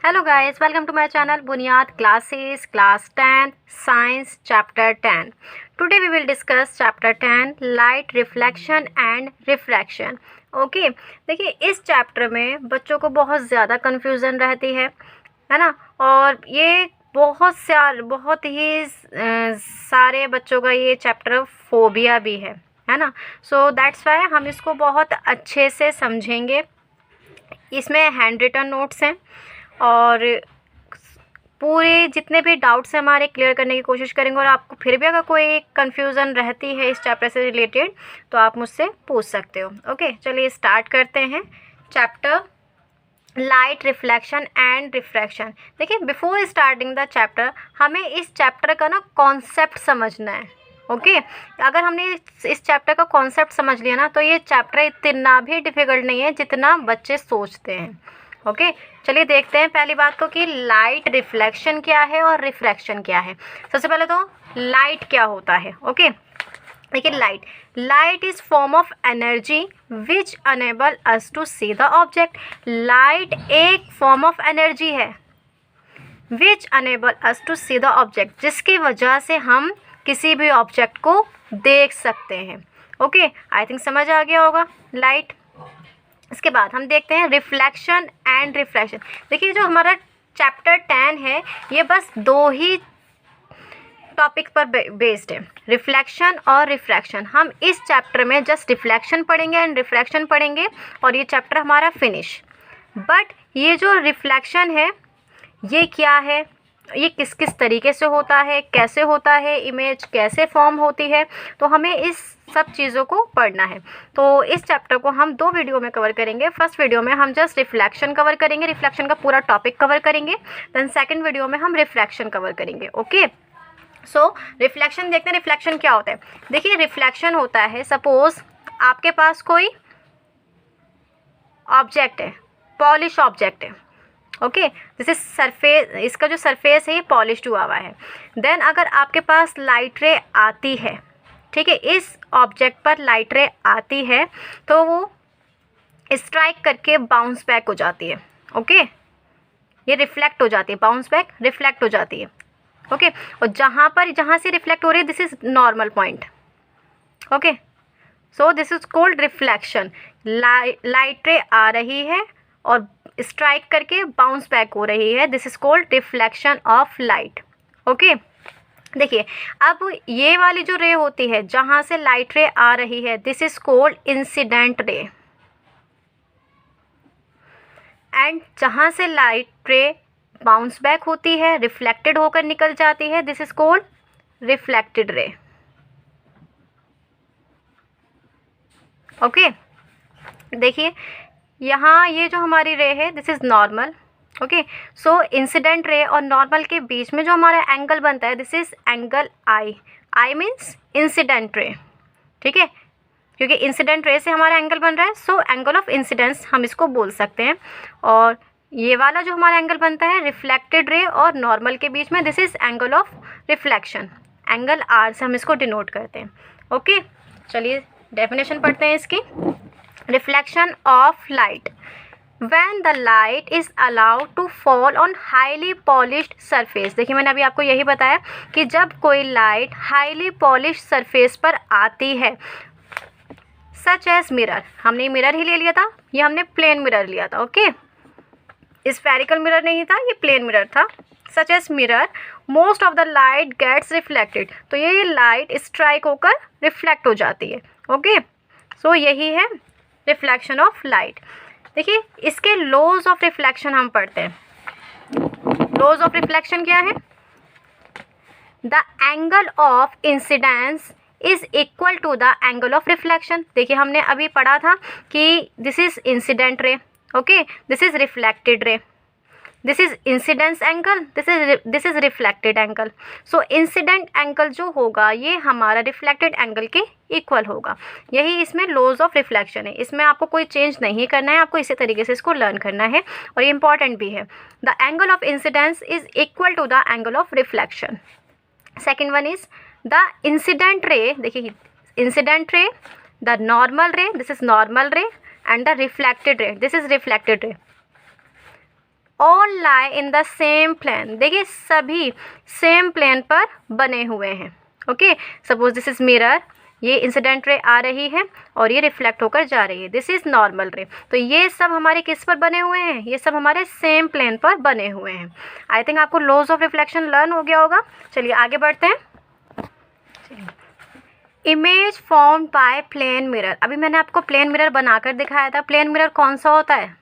Hello guys, welcome to my channel Bunyad Classes Class 10 Science Chapter 10. Today we will discuss Chapter 10 Light Reflection and Refraction. Okay देखिए इस chapter में बच्चों को बहुत ज़्यादा confusion रहती है ना। और ये बहुत ही सारे बच्चों का ये चैप्टर फोबिया भी है ना। सो दैट्स वाई हम इसको बहुत अच्छे से समझेंगे। इसमें हैंड रिटन नोट्स हैं और पूरे जितने भी डाउट्स हैं हमारे क्लियर करने की कोशिश करेंगे। और आपको फिर भी अगर कोई कन्फ्यूज़न रहती है इस चैप्टर से रिलेटेड तो आप मुझसे पूछ सकते हो। ओके चलिए स्टार्ट करते हैं chapter light reflection and refraction. देखिए बिफोर स्टार्टिंग द चैप्टर हमें इस चैप्टर का ना कॉन्सेप्ट समझना है। ओके अगर हमने इस चैप्टर का कॉन्सेप्ट समझ लिया ना तो ये चैप्टर इतना भी डिफ़िकल्ट नहीं है जितना बच्चे सोचते हैं। ओके चलिए देखते हैं पहली बात को कि लाइट रिफ्लेक्शन क्या है और रिफ्रैक्शन क्या है। सबसे पहले तो लाइट क्या होता है। ओके देखिए light is form of energy which enable us to see the object. Light एक फॉर्म ऑफ एनर्जी है which enable us to see the object, जिसकी वजह से हम किसी भी ऑब्जेक्ट को देख सकते हैं। ओके आई थिंक समझ आ गया होगा लाइट। इसके बाद हम देखते हैं रिफ्लेक्शन एंड रिफ्रैक्शन। देखिए जो हमारा चैप्टर 10 है ये बस दो ही टॉपिक पर बेस्ड है, रिफ्लेक्शन और रिफ्रैक्शन। हम इस चैप्टर में जस्ट रिफ्लेक्शन पढ़ेंगे एंड रिफ्रैक्शन पढ़ेंगे और ये चैप्टर हमारा फिनिश। बट ये जो रिफ्लेक्शन है ये क्या है, ये किस किस तरीके से होता है, कैसे होता है, इमेज कैसे फॉर्म होती है, तो हमें इस सब चीज़ों को पढ़ना है। तो इस चैप्टर को हम दो वीडियो में कवर करेंगे। फर्स्ट वीडियो में हम जस्ट रिफ्लेक्शन कवर करेंगे, रिफ्लेक्शन का पूरा टॉपिक कवर करेंगे। देन सेकंड वीडियो में हम रिफ्रैक्शन कवर करेंगे। ओके सो रिफ्लेक्शन देखते हैं रिफ्लेक्शन क्या होता है। देखिए रिफ्लेक्शन होता है सपोज आपके पास कोई ऑब्जेक्ट है, पॉलिश ऑब्जेक्ट है। ओके जैसे सरफेस, इसका जो सरफेस है ये पॉलिश्ड हुआ हुआ है। देन अगर आपके पास लाइट रे आती है, ठीक है, इस ऑब्जेक्ट पर लाइट रे आती है तो वो स्ट्राइक करके बाउंस बैक हो जाती है। ओके ये रिफ्लेक्ट हो जाती है, बाउंस बैक रिफ्लेक्ट हो जाती है। ओके और जहाँ से रिफ्लेक्ट हो रही है this is normal point. Okay so this is called reflection. Light ray आ रही है और स्ट्राइक करके बाउंस बैक हो रही है, this is called reflection of light. Okay देखिए अब ये वाली जो रे होती है जहाँ से लाइट रे आ रही है this is called incident ray, and जहाँ से लाइट रे बाउंस बैक होती है रिफ्लेक्टेड होकर निकल जाती है this is called reflected ray. Okay देखिए यहाँ ये जो हमारी रे है this is normal. Okay so incident ray और नॉर्मल के बीच में जो हमारा एंगल बनता है this is angle I means incident ray. ठीक है क्योंकि इंसिडेंट रे से हमारा एंगल बन रहा है सो एंगल ऑफ इंसिडेंस हम इसको बोल सकते हैं। और ये वाला जो हमारा एंगल बनता है रिफ्लेक्टेड रे और नॉर्मल के बीच में this is angle of reflection, angle r से हम इसको डिनोट करते हैं। ओके चलिए डेफिनेशन पढ़ते हैं इसकी। Reflection of light. When the light is allowed to fall on highly polished surface. देखिए मैंने अभी आपको यही बताया कि जब कोई लाइट हाईली पॉलिश सरफेस पर आती है सच एज मिरर, हमने मिरर ही ले लिया था, ये हमने प्लेन मिरर लिया था। ओके स्फेरिकल मिरर नहीं था, ये प्लेन मिरर था। Such as mirror most of the light gets reflected, तो ये लाइट स्ट्राइक होकर रिफ्लेक्ट हो जाती है। ओके सो यही है रिफ्लेक्शन ऑफ लाइट। देखिए इसके लॉज ऑफ रिफ्लेक्शन हम पढ़ते हैं। लॉज ऑफ रिफ्लेक्शन क्या है, the angle of incidence is equal to the angle of reflection. देखिए हमने अभी पढ़ा था कि this is incident ray, okay this is reflected ray, this is incidence angle, this is reflected angle. So incident angle जो होगा ये हमारा रिफ्लेक्टेड एंगल के इक्वल होगा। यही इसमें लॉज ऑफ रिफ्लेक्शन है, इसमें आपको कोई चेंज नहीं करना है, आपको इसी तरीके से इसको लर्न करना है और ये इंपॉर्टेंट भी है। The angle of incidence is equal to the angle of reflection. Second one is the incident ray. देखिए incident ray, the normal ray, this is normal ray, and the reflected ray, this is reflected ray. All lie in the same plane. देखिए सभी same plane पर बने हुए हैं। Okay, suppose this is mirror, ये incident ray आ रही है और ये रिफ्लेक्ट होकर जा रही है, दिस इज नॉर्मल रे। तो ये सब हमारे किस पर बने हुए हैं, ये सब हमारे सेम प्लेन पर बने हुए हैं। आई थिंक आपको लॉज ऑफ रिफ्लेक्शन लर्न हो गया होगा। चलिए आगे बढ़ते हैं। Image formed by plane mirror. अभी मैंने आपको प्लेन मिरर बनाकर दिखाया था। प्लेन मिरर कौन सा होता है?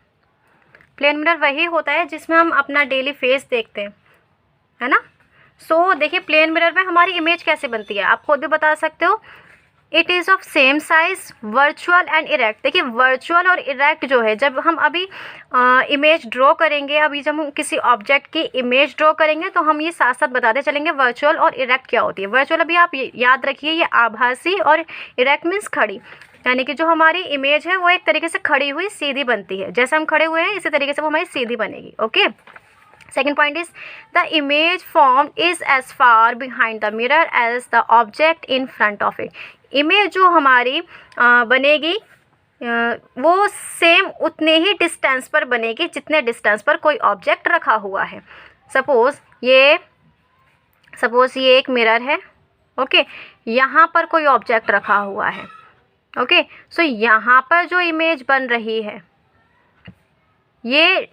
प्लेन मिरर वही होता है जिसमें हम अपना डेली फेस देखते हैं, है ना। सो देखिए प्लेन मिरर में हमारी इमेज कैसे बनती है, आप खुद भी बता सकते हो। It is of same size, virtual and erect. देखिए वर्चुअल और इरेक्ट जो है, जब हम अभी इमेज ड्रॉ करेंगे, अभी जब हम किसी ऑब्जेक्ट की इमेज ड्रॉ करेंगे तो हम ये साथ साथ बताते चलेंगे वर्चुअल और इरेक्ट क्या होती है। वर्चुअल अभी आप याद रखिए, ये आभासी, और इरेक्ट मीन्स खड़ी, यानी कि जो हमारी इमेज है वो एक तरीके से खड़ी हुई सीधी बनती है। जैसे हम खड़े हुए हैं इसी तरीके से वो हमारी सीधी बनेगी। Okay, second point is the image formed is as far behind the mirror as the object in front of it। Image जो हमारी बनेगी वो सेम उतने ही डिस्टेंस पर बनेगी जितने डिस्टेंस पर कोई ऑब्जेक्ट रखा हुआ है। सपोज ये एक मिरर है। ओके, यहाँ पर कोई ऑब्जेक्ट रखा हुआ है। ओके, सो यहाँ पर जो इमेज बन रही है ये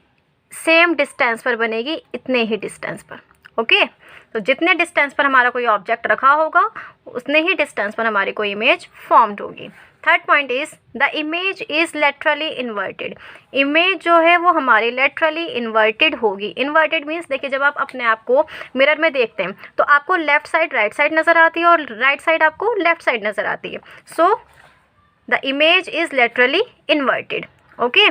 सेम डिस्टेंस पर बनेगी, इतने ही डिस्टेंस पर। ओके, तो जितने डिस्टेंस पर हमारा कोई ऑब्जेक्ट रखा होगा उतने ही डिस्टेंस पर हमारी कोई इमेज फॉर्म्ड होगी। Third point is the image is laterally inverted. Image जो है वो हमारी लेटरली इन्वर्टेड होगी। इन्वर्टेड मीन्स देखिए जब आप अपने आप को मिरर में देखते हैं तो आपको लेफ्ट साइड राइट साइड नज़र आती है और राइट साइड आपको लेफ्ट साइड नज़र आती है। So the image is laterally inverted. Okay,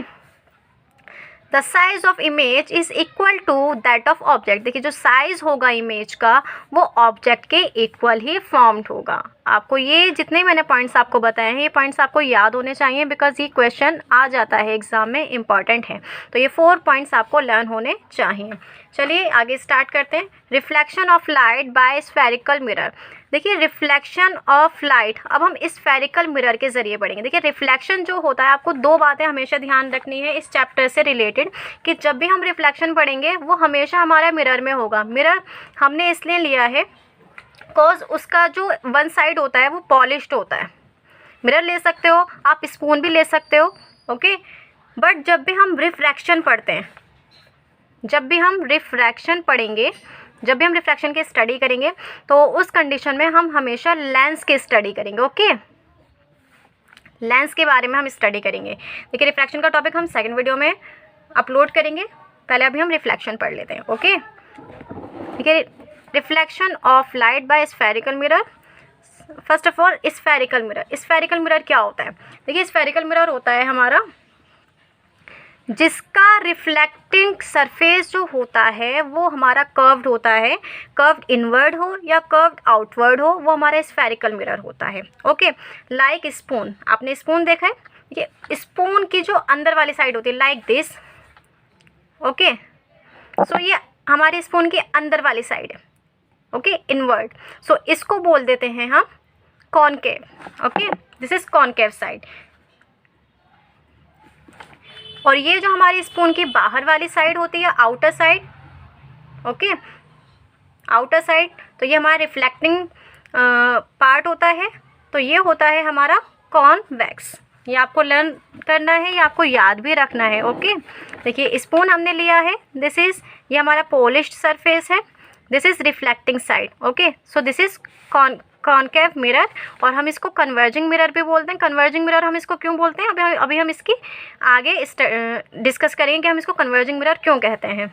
the size of image is equal to that of object. देखिए जो साइज होगा इमेज का वो ऑब्जेक्ट के इक्वल ही फॉर्म्ड होगा। आपको ये जितने मैंने पॉइंट्स आपको बताए हैं ये पॉइंट्स आपको याद होने चाहिए, बिकॉज ये क्वेश्चन आ जाता है एग्जाम में, इंपॉर्टेंट है। तो ये 4 पॉइंट्स आपको लर्न होने चाहिए। चलिए आगे स्टार्ट करते हैं। Reflection of light by spherical mirror. देखिए रिफ्लेक्शन ऑफ लाइट अब हम स्फेरिकल मिरर के ज़रिए पढ़ेंगे। देखिए रिफ्लेक्शन जो होता है, आपको 2 बातें हमेशा ध्यान रखनी है इस चैप्टर से रिलेटेड, कि जब भी हम रिफ्लेक्शन पढ़ेंगे वो हमेशा हमारा मिरर में होगा। मिरर हमने इसलिए लिया है बिकॉज उसका जो वन साइड होता है वो पॉलिश्ड होता है। मिरर ले सकते हो आप, स्पून भी ले सकते हो। ओके, बट जब भी हम रिफ्रैक्शन पढ़ते हैं, जब भी हम रिफ्रैक्शन पढ़ेंगे, जब भी हम रिफ्रैक्शन की स्टडी करेंगे तो उस कंडीशन में हम हमेशा लेंस की स्टडी करेंगे। ओके, लेंस के बारे में हम स्टडी करेंगे। देखिए रिफ्रैक्शन का टॉपिक हम सेकंड वीडियो में अपलोड करेंगे, पहले अभी हम रिफ्लेक्शन पढ़ लेते हैं। ओके, देखिए reflection of light by spherical mirror. First of all spherical mirror. Spherical mirror क्या होता है? देखिए स्फेरिकल मिरर होता है हमारा जिसका रिफ्लेक्टिंग सरफेस जो होता है वो हमारा कर्व्ड होता है। कर्व्ड इनवर्ड हो या कर्व्ड आउटवर्ड हो, वो हमारा स्फेरिकल मिरर होता है। Okay, like spoon. आपने स्पून देखा है? ये स्पून की जो अंदर वाली साइड होती है लाइक दिस। ओके, सो ये हमारे स्पून की अंदर वाली साइड है। Okay, inward. सो इसको बोल देते हैं हम concave. Okay, this is concave side. और ये जो हमारी स्पून की बाहर वाली साइड होती है outer side. Okay, outer side, तो ये हमारा रिफ्लेक्टिंग पार्ट होता है। तो ये होता है हमारा कॉन्वेक्स। ये आपको लर्न करना है, ये आपको याद भी रखना है। ओके, देखिए स्पून हमने लिया है, दिस इज़, ये हमारा पॉलिश्ड सरफेस है, this is reflecting side. Okay, so this is concave mirror, और हम इसको कन्वर्जिंग मिरर भी बोलते हैं। कन्वर्जिंग मिरर हम इसको क्यों बोलते हैं, अभी हम इसकी आगे डिस्कस करेंगे कि हम इसको कन्वर्जिंग मिरर क्यों कहते हैं।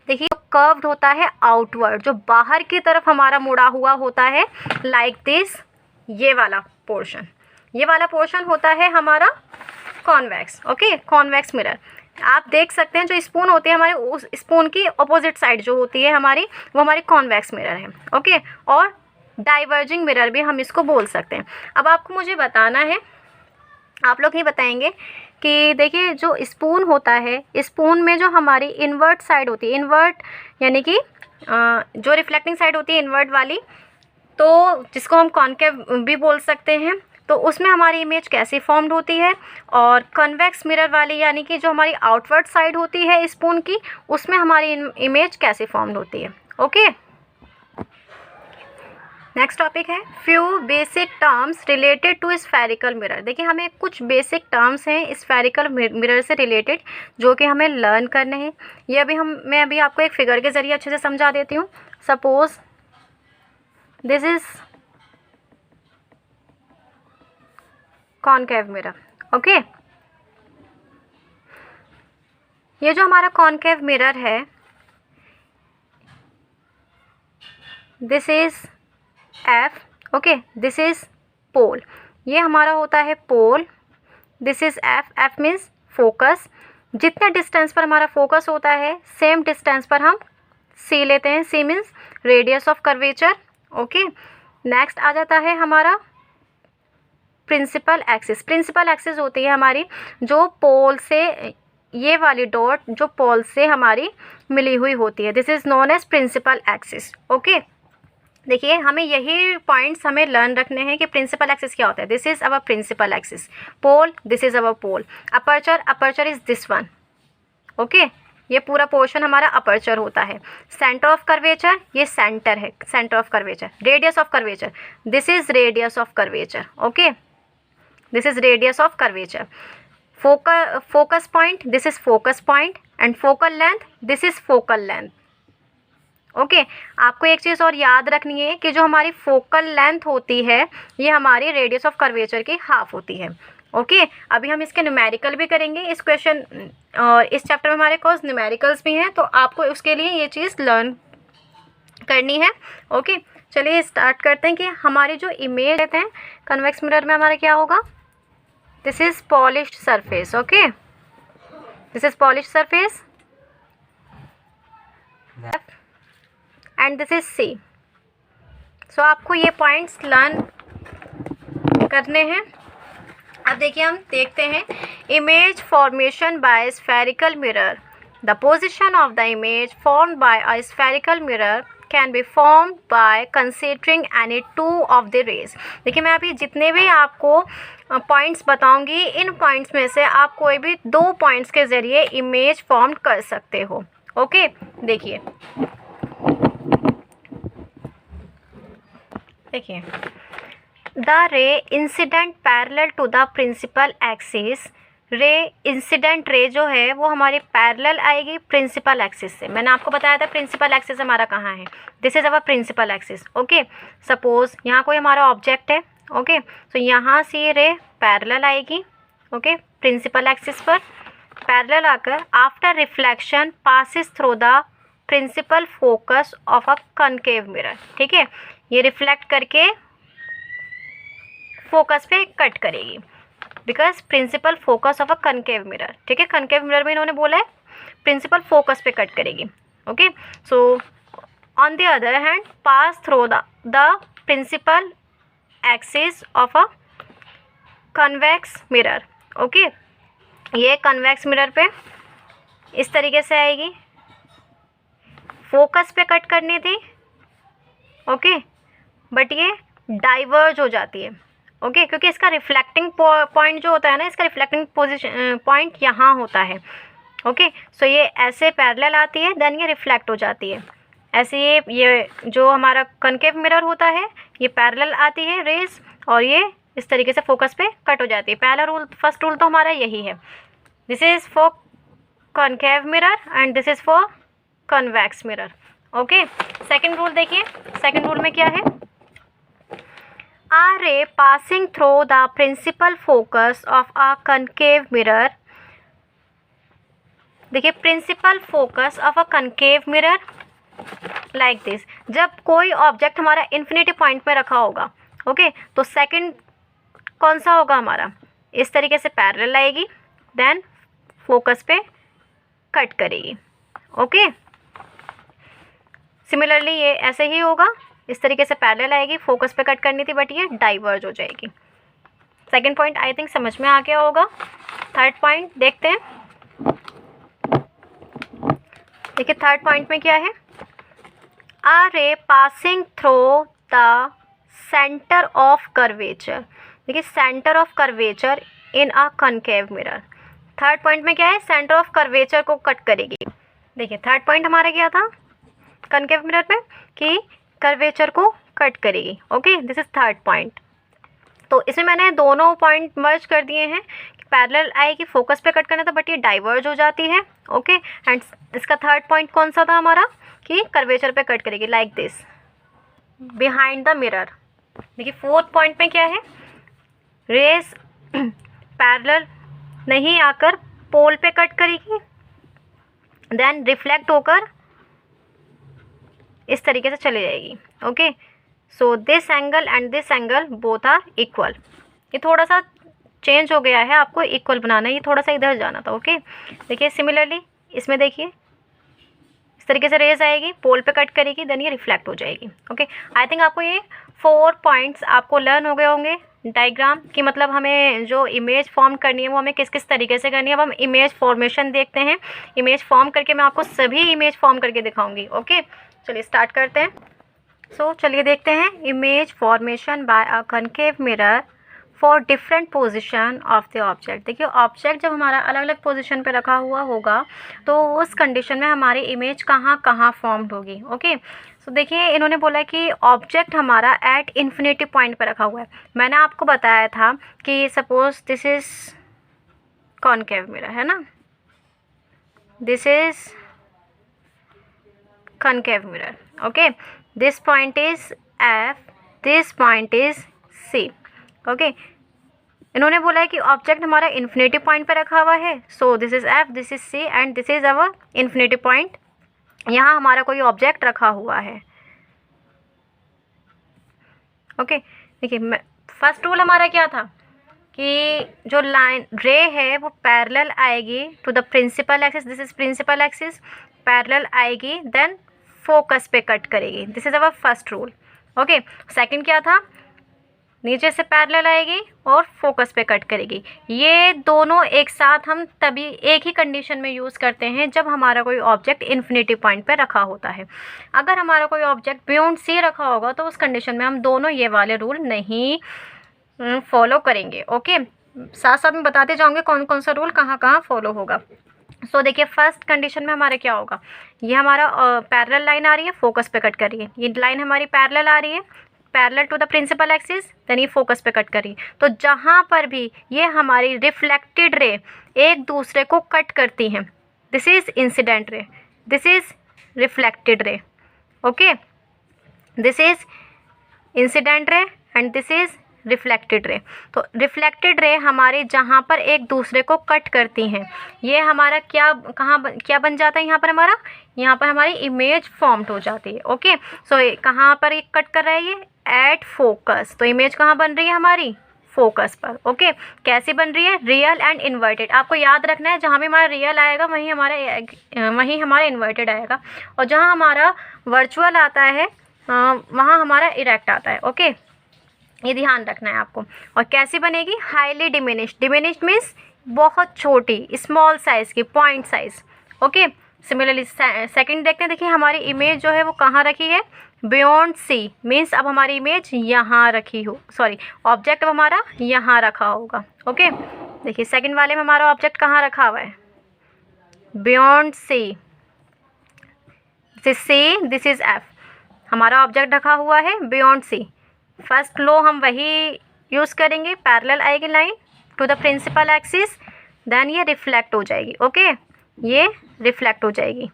देखिए कर्व्ड होता है आउटवर्ड, जो बाहर की तरफ हमारा मुड़ा हुआ होता है लाइक दिस। ये वाला पोर्शन, ये वाला पोर्शन होता है हमारा कॉन्वेक्स। ओके, कॉन्वेक्स मिरर आप देख सकते हैं। जो स्पून होती है हमारे, उस स्पून की अपोजिट साइड जो होती है हमारी, वो हमारी कॉन्वेक्स मिरर है। ओके, और डाइवर्जिंग मिरर भी हम इसको बोल सकते हैं। अब आपको मुझे बताना है, आप लोग ही बताएंगे कि देखिए जो स्पून होता है, स्पून में जो हमारी इन्वर्ट साइड होती है, इन्वर्ट यानी कि जो रिफ्लेक्टिंग साइड होती है इन्वर्ट वाली, तो जिसको हम कॉनकेव भी बोल सकते हैं। तो उसमें हमारी इमेज कैसी फॉर्म्ड होती है, और कन्वेक्स मिरर वाली यानी कि जो हमारी आउटवर्ड साइड होती है स्पून की, उसमें हमारी इमेज कैसे फॉर्म्ड होती है। ओके, नेक्स्ट टॉपिक है few basic terms related to spherical mirror. देखिए हमें कुछ बेसिक टर्म्स हैं स्फेरिकल मिरर से रिलेटेड जो कि हमें लर्न करने हैं। ये मैं अभी आपको एक फिगर के ज़रिए अच्छे से समझा देती हूँ। Suppose this is concave mirror. Okay, ये जो हमारा कॉनकेव मिरर है, this is F. Okay, this is pole, ये हमारा होता है pole. This is F, F means focus. जितने डिस्टेंस पर हमारा फोकस होता है सेम डिस्टेंस पर हम सी लेते हैं। C means radius of curvature. Okay, next आ जाता है हमारा प्रिंसिपल एक्सिस। प्रिंसिपल एक्सिस होती है हमारी जो पोल से, ये वाली डॉट जो पोल से हमारी मिली हुई होती है, this is known as principal axis. Okay, देखिए हमें यही पॉइंट्स हमें लर्न रखने हैं कि प्रिंसिपल एक्सिस क्या होता है। This is our principal axis. Pole, this is our pole. Aperture, aperture is this one. Okay, ये पूरा पोर्शन हमारा अपर्चर होता है। सेंटर ऑफ कर्वेचर, ये सेंटर है, centre of curvature. Radius of curvature, this is radius of curvature. Okay, this is radius of curvature. Focus point, this is focus point. And focal length, this is focal length. Okay, आपको एक चीज़ और याद रखनी है कि जो हमारी focal length होती है ये हमारी रेडियस ऑफ कर्वेचर की हाफ होती है। ओके, अभी हम इसके न्यूमेरिकल भी करेंगे इस क्वेश्चन, और इस चैप्टर में हमारे पास न्यूमेरिकल्स भी हैं, तो आपको उसके लिए ये चीज़ लर्न करनी है। ओके, चलिए स्टार्ट करते हैं कि हमारी जो इमेज लेते हैं कन्वेक्स मिरर में हमारा क्या होगा। This is polished surface. Okay, this is polished surface and this is C. So आपको ये पॉइंट्स लर्न करने हैं। अब देखिए हम देखते हैं image formation by spherical mirror. The position of the image formed by a spherical mirror can be formed by considering any two of the rays. देखिए मैं अभी जितने भी आपको पॉइंट्स बताऊंगी, इन पॉइंट्स में से आप कोई भी 2 पॉइंट्स के ज़रिए इमेज फॉर्म कर सकते हो। ओके, देखिए the ray incident parallel to the principal axis. Ray incident ray जो है वो हमारी पैरेलल आएगी प्रिंसिपल एक्सिस से। मैंने आपको बताया था प्रिंसिपल एक्सिस हमारा कहाँ है, this is our principal axis. Okay, suppose यहाँ कोई हमारा ऑब्जेक्ट है। ओके, तो यहाँ से ये रे पैरेलल आएगी। ओके, प्रिंसिपल एक्सिस पर पैरेलल आकर after reflection passes through the principal focus of a concave mirror. ठीक है, ये रिफ्लेक्ट करके फोकस पे कट करेगी, because principal focus of a concave mirror. ठीक है, कनकेव मिरर में इन्होंने बोला है प्रिंसिपल फोकस पे कट करेगी। Okay, so on the other hand pass through the principal axis of a convex mirror. Okay, ये कन्वेक्स मिरर पे इस तरीके से आएगी, फोकस पे कट करनी थी। ओके, बट ये डाइवर्ज हो जाती है। ओके, क्योंकि इसका रिफ्लेक्टिंग पॉइंट जो होता है ना, इसका रिफ्लेक्टिंग पोजीशन पॉइंट यहाँ होता है। ओके, सो ये ऐसे पैरेलल आती है, देन ये रिफ्लेक्ट हो जाती है। ऐसे ये जो हमारा कनकेव मिरर होता है ये पैरेलल आती है रेज, और ये इस तरीके से फोकस पे कट हो जाती है। पहला रूल, फर्स्ट रूल तो हमारा यही है, this is for concave mirror and this is for convex mirror. Okay, second rule देखिए, सेकेंड रूल में क्या है, a ray passing through the principal focus of a concave mirror। देखिए principal focus of a concave mirror like this. जब कोई object हमारा infinity point में रखा होगा, ओके, तो सेकंड कौन सा होगा हमारा, इस तरीके से पैरेलल आएगी, देन फोकस पे कट करेगी। ओके, सिमिलरली ये ऐसे ही होगा, इस तरीके से पैरेलल आएगी, फोकस पे कट करनी थी बट ये डाइवर्ज हो जाएगी। सेकंड पॉइंट आई थिंक समझ में आ गया होगा। थर्ड पॉइंट देखते हैं। देखिए थर्ड पॉइंट में क्या है, a ray passing through the centre of curvature. देखिए centre of curvature in a concave mirror. Third point में क्या है, सेंटर ऑफ कर्वेचर को कट करेगी। देखिए थर्ड पॉइंट हमारा क्या था कॉनकेव मिरर में कि कर्वेचर को कट करेगी। Okay, this is third point. तो इसमें मैंने दोनों पॉइंट मर्ज कर दिए हैं कि पैरेलल आएगी, फोकस पे कट करना था, बट ये डाइवर्ज हो जाती है। ओके, एंड इसका थर्ड पॉइंट कौन सा था हमारा कि कर्वेचर पे कट करेगी like this behind the mirror. देखिए फोर्थ पॉइंट में क्या है, रेस पैरेलल नहीं आकर पोल पे कट करेगी, देन रिफ्लेक्ट होकर इस तरीके से चली जाएगी। Okay, so this angle and this angle both are equal. ये थोड़ा सा चेंज हो गया है, आपको इक्वल बनाना है, ये थोड़ा सा इधर जाना था। ओके, देखिए सिमिलरली इसमें देखिए इस तरीके से रेज आएगी, पोल पे कट करेगी, देन ये रिफ्लेक्ट हो जाएगी। ओके, आई थिंक आपको ये 4 पॉइंट्स आपको लर्न हो गए होंगे डायग्राम की, मतलब हमें जो इमेज फॉर्म करनी है वो हमें किस किस तरीके से करनी है। अब हम इमेज फॉर्मेशन देखते हैं, इमेज फॉर्म करके मैं आपको सभी इमेज फॉर्म करके दिखाऊंगी। ओके, चलिए स्टार्ट करते हैं। सो चलिए देखते हैं image formation bye a concave mirror for different position of the object. देखिए ऑब्जेक्ट जब हमारा अलग अलग पोजीशन पे रखा हुआ होगा तो उस कंडीशन में हमारी इमेज कहाँ कहाँ फॉर्म्ड होगी। ओके, सो देखिए इन्होंने बोला कि ऑब्जेक्ट हमारा एट इन्फिनिटी पॉइंट पर रखा हुआ है। मैंने आपको बताया था कि suppose this is concave mirror है ना, this is concave mirror. Okay, this point is F, this point is C. Okay, इन्होंने बोला है कि ऑब्जेक्ट हमारा इन्फिनिटी पॉइंट पे रखा हुआ है, सो this is F, this is C and this is our infinity point. यहाँ हमारा कोई ऑब्जेक्ट रखा हुआ है। ओके, देखिए फर्स्ट रूल हमारा क्या था कि जो लाइन रे है वो पैरेलल आएगी to the principal axis, this is principal axis, parallel आएगी देन फोकस पे कट करेगी। This is our first rule. Okay, second क्या था, नीचे से पैरेलल आएगी और फोकस पे कट करेगी। ये दोनों एक साथ हम तभी एक ही कंडीशन में यूज़ करते हैं जब हमारा कोई ऑब्जेक्ट इन्फिनिटी पॉइंट पे रखा होता है। अगर हमारा कोई ऑब्जेक्ट बियॉन्ड सी रखा होगा तो उस कंडीशन में हम दोनों ये वाले रूल नहीं फॉलो करेंगे। ओके, साथ साथ में बताते जाऊँगे कौन कौन सा रूल कहाँ कहाँ फॉलो होगा। सो देखिए फर्स्ट कंडीशन में हमारा क्या होगा, ये हमारा पैरेलल लाइन आ रही है, फोकस पे कट कर रही है। ये लाइन हमारी पैरेलल आ रही है, parallel to the principal axis, then ये फोकस पे कट कर रही है। तो जहाँ पर भी ये हमारी रिफ्लेक्टेड रे एक दूसरे को कट करती हैं, दिस इज इंसिडेंट रे, दिस इज रिफ्लेक्टेड रे। ओके, दिस इज इंसिडेंट रे एंड दिस इज रिफ्लेक्टेड रे। तो रिफ्लेक्टेड रे हमारे जहाँ पर एक दूसरे को कट करती हैं, ये हमारा क्या क्या बन जाता है, यहाँ पर हमारी इमेज फॉर्म्ड हो जाती है। ओके, सो कहाँ पर ये कट कर रहा है, ये एट फोकस। तो इमेज कहाँ बन रही है हमारी, फोकस पर। ओके, कैसे बन रही है, रियल एंड इन्वर्टेड। आपको याद रखना है जहाँ भी हमारा रियल आएगा वहीं हमारा इन्वर्टेड आएगा, और जहाँ हमारा वर्चुअल आता है वहाँ हमारा इरेक्ट आता है। ओके, ये ध्यान रखना है आपको। और कैसी बनेगी, हाईली डिमिनिश्ड। डिमिनिश्ड मीन्स बहुत छोटी, स्मॉल साइज़ की, point size. Okay, similarly second देखते हैं। देखिए हमारी इमेज जो है वो कहाँ रखी है, बियॉन्ड सी, मीन्स अब हमारी इमेज यहाँ रखी हो, सॉरी ऑब्जेक्ट अब हमारा यहाँ रखा होगा। ओके, देखिए सेकंड वाले में हमारा ऑब्जेक्ट कहाँ रखा हुआ है, beyond C, this is C, this is F. हमारा ऑब्जेक्ट रखा हुआ है बियॉन्ड सी। फर्स्ट लो हम वही यूज़ करेंगे, पैरेलल आएगी line to the principal axis, then ये रिफ्लेक्ट हो जाएगी। ओके, ये रिफ्लेक्ट हो जाएगी।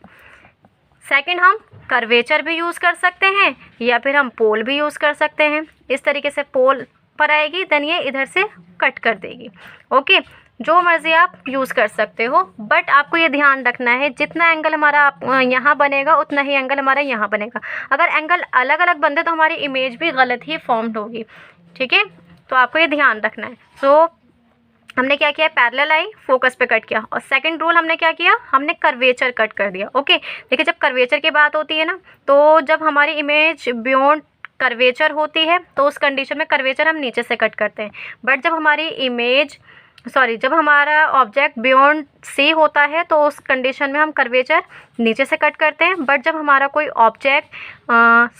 सेकंड हम कर्वेचर भी यूज़ कर सकते हैं या फिर हम पोल भी यूज़ कर सकते हैं। इस तरीके से पोल पर आएगी, देन ये इधर से कट कर देगी। ओके, जो मर्ज़ी आप यूज़ कर सकते हो, बट आपको ये ध्यान रखना है जितना एंगल हमारा यहाँ बनेगा उतना ही एंगल हमारा यहाँ बनेगा। अगर एंगल अलग अलग बनते तो हमारी इमेज भी गलत ही फॉर्म्ड होगी। ठीक है, तो आपको ये ध्यान रखना है। सो हमने क्या किया, पैरेलल आई, फोकस पे कट किया, और सेकंड रूल हमने क्या किया, हमने कर्वेचर कट कर दिया। ओके, देखिए जब कर्वेचर की बात होती है ना, तो जब हमारी इमेज बियॉन्ड कर्वेचर होती है तो उस कंडीशन में कर्वेचर हम नीचे से कट करते हैं, बट जब हमारी इमेज सॉरी, जब हमारा ऑब्जेक्ट बियॉन्ड सी होता है तो उस कंडीशन में हम कर्वेचर नीचे से कट करते हैं, बट जब हमारा कोई ऑब्जेक्ट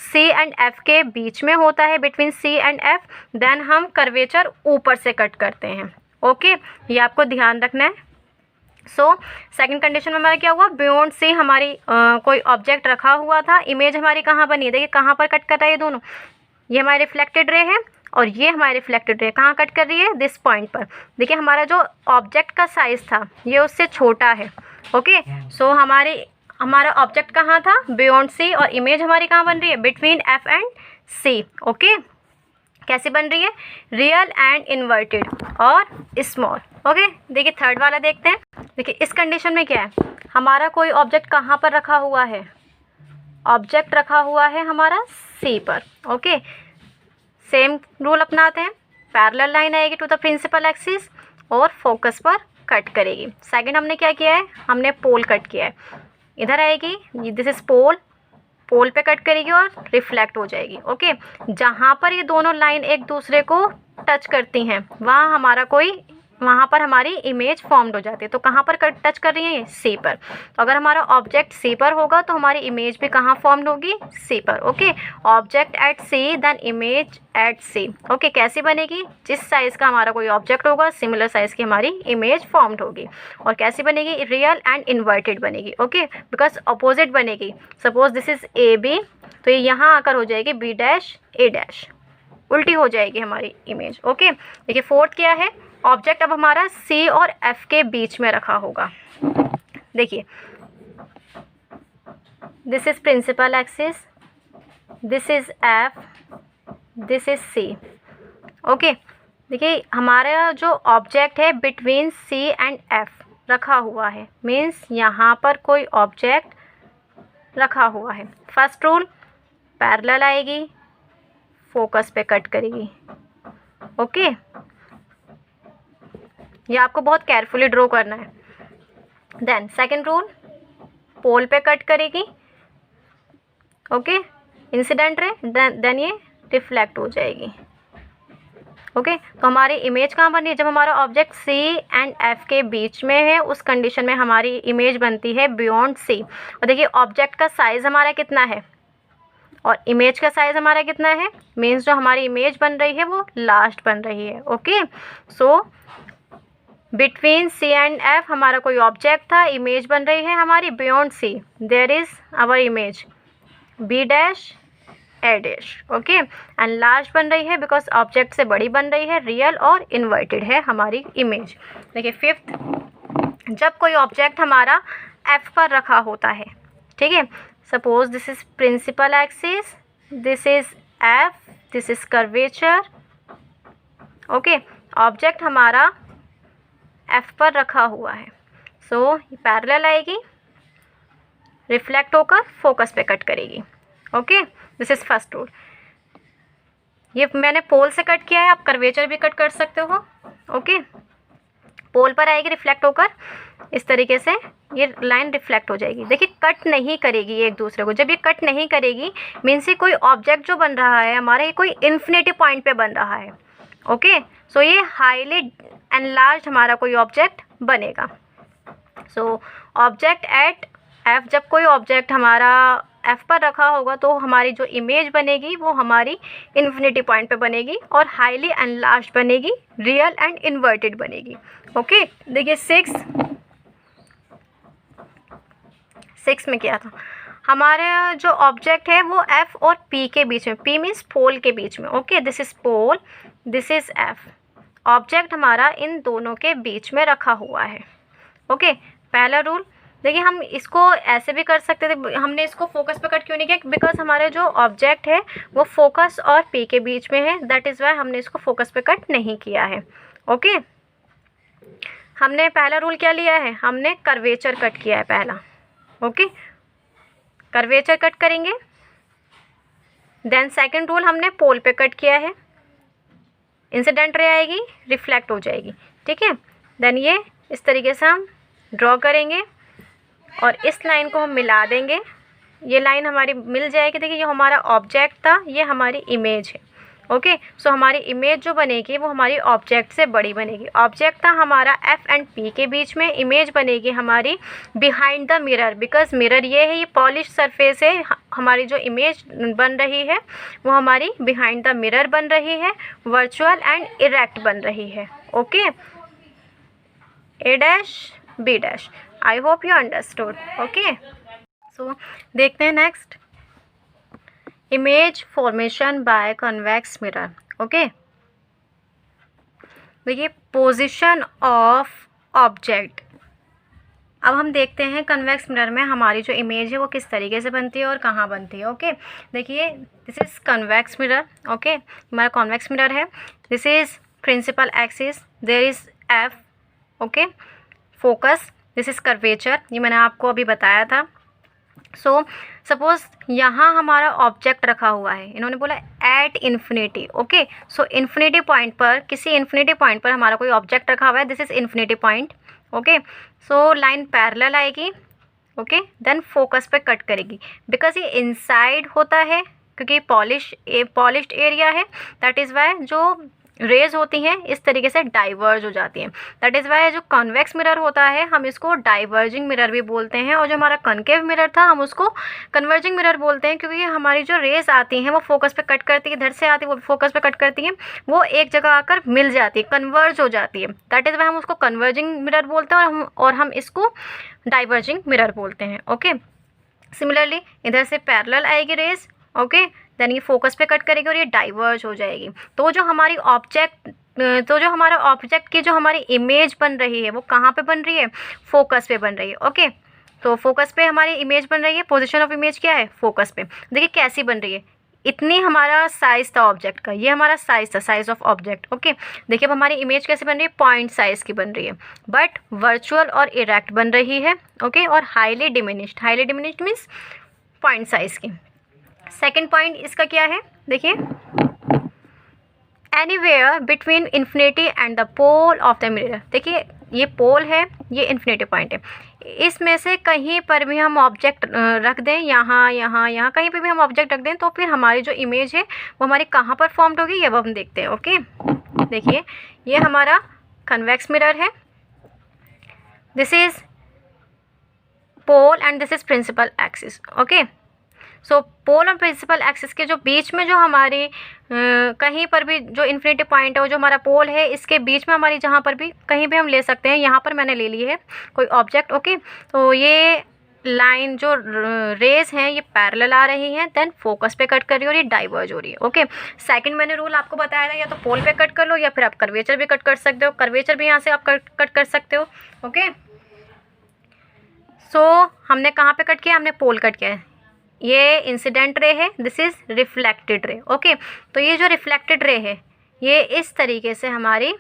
सी एंड एफ के बीच में होता है, between C and F, then हम कर्वेचर ऊपर से कट करते हैं। ओके, ये आपको ध्यान रखना है। सो सेकंड कंडीशन में हमारा क्या हुआ, बियॉन्ड सी हमारी कोई ऑब्जेक्ट रखा हुआ था, इमेज हमारी कहाँ बनी है, देखिए कहाँ पर कट कर रहा है ये दोनों, ये हमारी रिफ्लेक्टेड रे है और ये हमारी रिफ्लेक्टेड रे कहाँ कट कर रही है, दिस पॉइंट पर। देखिए हमारा जो ऑब्जेक्ट का साइज़ था ये उससे छोटा है। ओके, सो हमारा ऑब्जेक्ट कहाँ था, बियॉन्ड सी, और इमेज हमारी कहाँ बन रही है, between F and C. Okay, कैसे बन रही है, रियल एंड इन्वर्टेड और स्मॉल। ओके, देखिए थर्ड वाला देखते हैं। देखिए इस कंडीशन में क्या है, हमारा कोई ऑब्जेक्ट कहाँ पर रखा हुआ है, ऑब्जेक्ट रखा हुआ है हमारा सी पर। ओके, सेम रूल अपनाते हैं, पैरेलल लाइन आएगी टू द प्रिंसिपल एक्सिस और फोकस पर कट करेगी। सेकंड हमने क्या किया है, हमने पोल कट किया है, इधर आएगी, दिस इज पोल, पोल पे कट करेगी और रिफ्लेक्ट हो जाएगी। ओके, जहाँ पर ये दोनों लाइन एक दूसरे को टच करती हैं वहाँ पर हमारी इमेज फॉर्म्ड हो जाती है। तो कहाँ पर टच कर रही है ये, सी पर। तो अगर हमारा ऑब्जेक्ट सी पर होगा तो हमारी इमेज भी कहाँ फॉर्म्ड होगी, सी पर। Okay, object at C then image at C. Okay, कैसी बनेगी, जिस साइज़ का हमारा कोई ऑब्जेक्ट होगा सिमिलर साइज़ की हमारी इमेज फॉर्म्ड होगी। और कैसी बनेगी, रियल एंड इन्वर्टेड बनेगी। ओके, बिकॉज अपोजिट बनेगी। Suppose this is A B, तो ये यहाँ आकर हो जाएगी बी डैश ए डैश, उल्टी हो जाएगी हमारी इमेज। ओके, देखिए फोर्थ क्या है, ऑब्जेक्ट अब हमारा सी और एफ के बीच में रखा होगा। देखिए this is principal axis, this is F, this is C. Okay, देखिए हमारा जो ऑब्जेक्ट है बिटवीन सी एंड एफ रखा हुआ है, मीन्स यहाँ पर कोई ऑब्जेक्ट रखा हुआ है। फर्स्ट रूल, पैरेलल आएगी, फोकस पे कट करेगी। ओके, ये आपको बहुत केयरफुली ड्रॉ करना है। देन सेकंड रूल, पोल पे कट करेगी। ओके, इंसिडेंट रे, देन ये रिफ्लेक्ट हो जाएगी। ओके, तो हमारी इमेज कहाँ बनी है, जब हमारा ऑब्जेक्ट सी एंड एफ के बीच में है उस कंडीशन में हमारी इमेज बनती है बियॉन्ड सी। और देखिए ऑब्जेक्ट का साइज़ हमारा कितना है और इमेज का साइज़ हमारा कितना है, मीन्स जो हमारी इमेज बन रही है वो लास्ट बन रही है। Okay, so between C and F हमारा कोई ऑब्जेक्ट था, इमेज बन रही है हमारी beyond C, there is our image B dash A dash. Okay, and last बन रही है बिकॉज ऑब्जेक्ट से बड़ी बन रही है, रियल और इन्वर्टेड है हमारी इमेज। देखिए फिफ्थ, जब कोई ऑब्जेक्ट हमारा एफ पर रखा होता है, ठीक है, suppose this is principal axis, this is F, this is curvature. Okay, object हमारा एफ पर रखा हुआ है, सो पैरेलल आएगी, रिफ्लेक्ट होकर फोकस पे कट करेगी। Okay, this is first rule. ये मैंने पोल से कट किया है, आप कर्वेचर भी कट कर सकते हो। ओके, पोल पर आएगी, रिफ्लेक्ट होकर इस तरीके से ये लाइन रिफ्लेक्ट हो जाएगी। देखिए कट नहीं करेगी एक दूसरे को, जब ये कट नहीं करेगी मीन्स ये कोई ऑब्जेक्ट जो बन रहा है हमारा, ये कोई इन्फिनिटी पॉइंट पे बन रहा है। ओके, सो ये हाईली एनलार्ज हमारा कोई ऑब्जेक्ट बनेगा। सो ऑब्जेक्ट एट एफ, जब कोई ऑब्जेक्ट हमारा एफ पर रखा होगा तो हमारी जो इमेज बनेगी वो हमारी इन्फिनिटी पॉइंट पे बनेगी और हाईली एनलार्ज बनेगी, रियल एंड इन्वर्टेड बनेगी। ओके, देखिए सिक्स में क्या था, हमारा जो ऑब्जेक्ट है वो एफ और पी के बीच में, पी मीन्स पोल के बीच में। Okay, this is pole, this is F, object हमारा इन दोनों के बीच में रखा हुआ है। ओके, पहला रूल, देखिए हम इसको ऐसे भी कर सकते थे, हमने इसको फोकस पे कट क्यों नहीं किया, बिकॉज हमारे जो ऑब्जेक्ट है वो फोकस और पी के बीच में है, दैट इज़ वाई हमने इसको फोकस पे कट नहीं किया है। ओके, हमने पहला रूल क्या लिया है, हमने कर्वेचर कट किया है पहला। ओके, कर्वेचर कट करेंगे। देन सेकंड रूल, हमने पोल पे कट किया है, इंसिडेंट रे आएगी, रिफ्लेक्ट हो जाएगी। ठीक है, देन ये इस तरीके से हम ड्रॉ करेंगे और इस लाइन को हम मिला देंगे, ये लाइन हमारी मिल जाएगी। देखिए ये हमारा ऑब्जेक्ट था, ये हमारी इमेज है। ओके। सो हमारी इमेज जो बनेगी वो हमारी ऑब्जेक्ट से बड़ी बनेगी। ऑब्जेक्ट था हमारा एफ एंड पी के बीच में, इमेज बनेगी हमारी behind the mirror, because mirror ये है, ये पॉलिश सरफेस है, हमारी जो इमेज बन रही है वो हमारी बिहाइंड द मिरर बन रही है, वर्चुअल एंड इरेक्ट बन रही है। Okay, A dash B dash. I hope you understood. Okay, so देखते हैं next, image formation by convex mirror. Okay, देखिए पोजीशन ऑफ ऑब्जेक्ट। अब हम देखते हैं कन्वेक्स मिरर में हमारी जो इमेज है वो किस तरीके से बनती है और कहाँ बनती है। ओके, देखिए this is convex mirror. Okay, हमारा कॉन्वेक्स मिरर है। This is principal axis, there is F. Okay, focus, this is curvature, ये मैंने आपको अभी बताया था। सो सपोज यहाँ हमारा ऑब्जेक्ट रखा हुआ है, इन्होंने बोला at infinity. Okay, so infinity point पर, किसी इन्फिनिटी पॉइंट पर हमारा कोई ऑब्जेक्ट रखा हुआ है, this is infinity point. Okay, so line parallel आएगी। ओके, देन फोकस पे कट करेगी, बिकॉज ये इनसाइड होता है क्योंकि पॉलिश्ड एरिया है, दैट इज़ वाई जो रेज होती हैं इस तरीके से डाइवर्ज हो जाती हैं। दैट इज़ वाई जो कॉन्वेक्स मिरर होता है हम इसको डाइवर्जिंग मिरर भी बोलते हैं, और जो हमारा कनकेव मिरर था हम उसको कन्वर्जिंग मिरर बोलते हैं, क्योंकि हमारी जो रेज आती हैं वो फोकस पे कट करती है, इधर से आती है वो फोकस पे कट करती हैं, वो एक जगह आकर मिल जाती है, कन्वर्ज हो जाती है। दैट इज़ वाई हम उसको कन्वर्जिंग मिरर बोलते हैं और हम इसको डाइवर्जिंग मिरर बोलते हैं। ओके, सिमिलरली इधर से पैरेलल आएगी रेज। ओके, देन ये फोकस पे कट करेगी और ये डाइवर्ज हो जाएगी। तो जो हमारा ऑब्जेक्ट की जो हमारी इमेज बन रही है वो कहाँ पे बन रही है, फोकस पे बन रही है। ओके, तो फोकस पे हमारी इमेज बन रही है, पोजीशन ऑफ इमेज क्या है, फोकस पे। देखिए कैसी बन रही है, इतनी हमारा साइज था ऑब्जेक्ट का, ये हमारा साइज था, साइज ऑफ ऑब्जेक्ट। ओके, देखिए अब हमारी इमेज कैसे बन रही है, पॉइंट साइज की बन रही है, बट वर्चुअल और इरेक्ट बन रही है। ओके, और highly diminished means point size की। सेकेंड पॉइंट इसका क्या है, देखिए anywhere between infinity and the pole of the mirror. देखिए ये पोल है, ये इन्फिनिटी पॉइंट है, इसमें से कहीं पर भी हम ऑब्जेक्ट रख दें, यहाँ कहीं पे भी हम ऑब्जेक्ट रख दें, तो फिर हमारी जो इमेज है वो हमारी कहाँ पर फॉर्म्ड होगी, ये अब हम देखते हैं। ओके, देखिए ये हमारा कन्वेक्स मिरर है, this is pole and this is principal axis. Okay, so pole और प्रिंसिपल एक्सिस के जो बीच में जो हमारी कहीं पर भी जो इन्फिनिटी पॉइंट है वो जो हमारा पोल है, इसके बीच में हमारी जहाँ पर भी कहीं भी हम ले सकते हैं, यहाँ पर मैंने ले ली है कोई ऑब्जेक्ट। ओके, तो ये लाइन जो रेज हैं ये पैरेलल आ रही हैं, देन फोकस पे कट कर रही है और ये डाइवर्ज हो रही है। ओके, सेकंड मैंने रूल आपको बताया था, या तो पोल पे कट कर लो या फिर आप कर्वेचर भी कट कर सकते हो, कर्वेचर भी यहाँ से आप कट कर सकते हो। ओके, सो हमने कहाँ पे कट किया, हमने पोल कट किया है, ये इंसिडेंट रे है, this is reflected ray. Okay, तो ये जो रिफ्लेक्टेड रे है ये इस तरीके से हमारी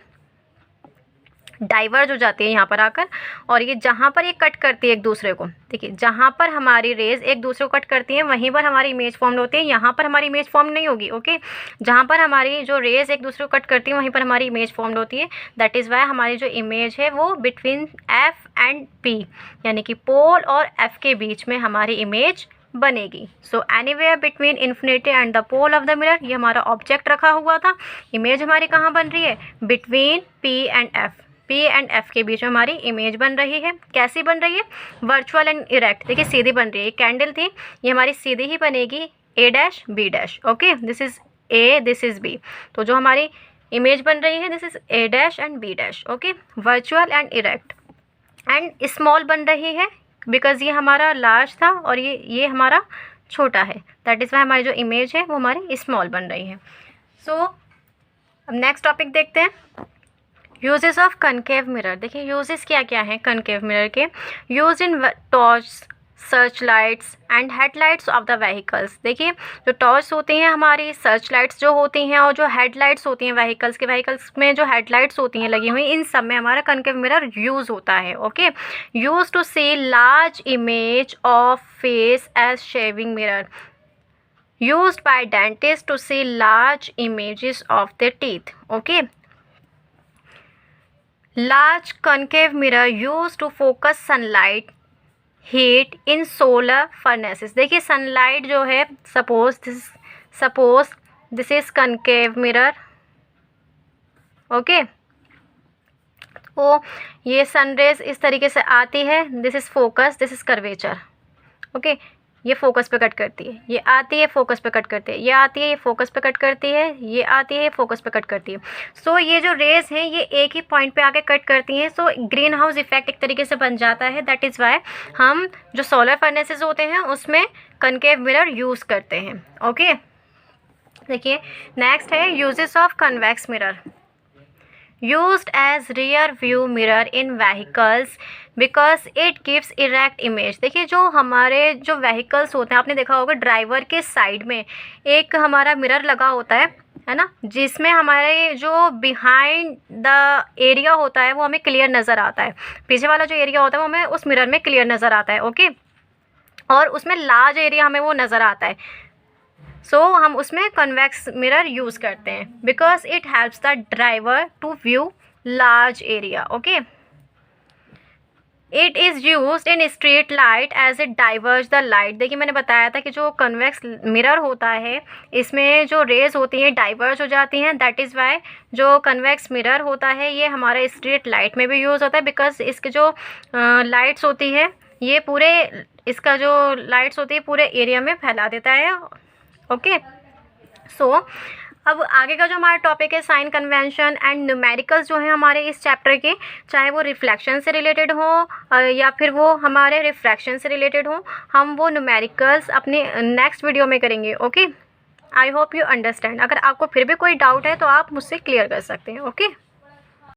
डाइवर्ज हो जाती है यहाँ पर आकर, और ये जहाँ पर ये कट करती है एक दूसरे को, देखिए जहाँ पर हमारी रेज एक दूसरे को कट करती हैं वहीं पर हमारी इमेज फॉर्म होती है, यहाँ पर हमारी इमेज फॉर्म नहीं होगी। ओके, जहाँ पर हमारी जो रेज एक दूसरे को कट करती हैं वहीं पर हमारी इमेज फॉर्म होती है। दैट इज़ वाई हमारी जो इमेज है वो बिटवीन एफ एंड पी, यानी कि पोल और एफ के बीच में हमारी इमेज बनेगी। So anywhere between infinity and the pole of the mirror, ये हमारा ऑब्जेक्ट रखा हुआ था, इमेज हमारी कहाँ बन रही है, between P and F, P and F के बीच में हमारी इमेज बन रही है। कैसी बन रही है, वर्चुअल एंड इरेक्ट। देखिए सीधी बन रही है, कैंडल थी ये हमारी सीधी ही बनेगी, A dash B dash. Okay, this is A, this is B, तो जो हमारी इमेज बन रही है this is A dash and B dash. Okay, virtual and erect and small बन रही है बिकॉज ये हमारा लार्ज था और ये हमारा छोटा है, दैट इज़ वाई हमारी जो इमेज है वो हमारी स्मॉल बन रही है। सो अब नेक्स्ट टॉपिक देखते हैं, यूजेस ऑफ कनकेव मिरर। देखिए यूजेस क्या क्या हैं कनकेव मिरर के, use in torch, search lights and headlights of the vehicles. देखिए जो टॉर्च होती हैं हमारी, सर्च लाइट्स जो होती हैं और जो हेडलाइट्स होती हैं व्हीकल्स में जो हेडलाइट्स होती हैं लगी हुई, इन सब में हमारा कनकेव मिरर यूज़ होता है। Okay, use to see large image of face as shaving mirror, used by dentist to see large images of the teeth. Okay, large concave mirror use to focus sunlight heat in solar furnaces. देखिए sunlight जो है, suppose this is concave mirror. Okay, तो ये sun rays इस तरीके से आती है, this is focus, this is curvature. Okay, ये फोकस पे कट करती है, ये आती है फोकस पे कट करती है, ये आती है ये फोकस पे कट करती है, ये आती है ये फोकस पे कट करती है। सो ये जो रेज हैं ये एक ही पॉइंट पे आके कट करती हैं, सो ग्रीन हाउस इफेक्ट एक तरीके से बन जाता है। दैट इज़ वाई हम जो सोलर फर्नेसेस होते हैं उसमें कनकेव मिरर यूज़ करते हैं। ओके, देखिए नेक्स्ट है uses of convex mirror. Used as rear view mirror in vehicles because it gives erect image। देखिए जो हमारे जो व्हीकल्स होते हैं, आपने देखा होगा ड्राइवर के साइड में एक हमारा मिरर लगा होता है ना, जिसमें हमारे जो बिहाइंड द एरिया होता है वो हमें क्लियर नज़र आता है। पीछे वाला जो एरिया होता है वो हमें उस मिरर में क्लियर नज़र आता है। ओके, और उसमें लार्ज एरिया हमें वो नज़र आता है। सो हम उसमें कन्वेक्स मिरर यूज़ करते हैं because it helps the driver to view large area. Okay, it is use in street light as it diverge the light. देखिए मैंने बताया था कि जो कन्वेक्स मिरर होता है इसमें जो रेज होती हैं डाइवर्ज हो जाती हैं। दैट इज़ वाई जो कन्वेक्स मिरर होता है ये हमारा स्ट्रीट लाइट में भी यूज़ होता है, बिकॉज इसके जो लाइट्स होती है ये पूरे इसका जो लाइट्स होती है पूरे एरिया में फैला देता है। ओके, सो अब आगे का जो हमारा टॉपिक है साइन कन्वेंशन एंड न्यूमेरिकल्स जो है हमारे इस चैप्टर के, चाहे वो रिफ्लेक्शन से रिलेटेड हो या फिर वो हमारे रिफ्रैक्शन से रिलेटेड हो, हम वो न्यूमेरिकल्स अपने नेक्स्ट वीडियो में करेंगे। Okay, I hope you understand. अगर आपको फिर भी कोई डाउट है तो आप मुझसे क्लियर कर सकते हैं। ओके।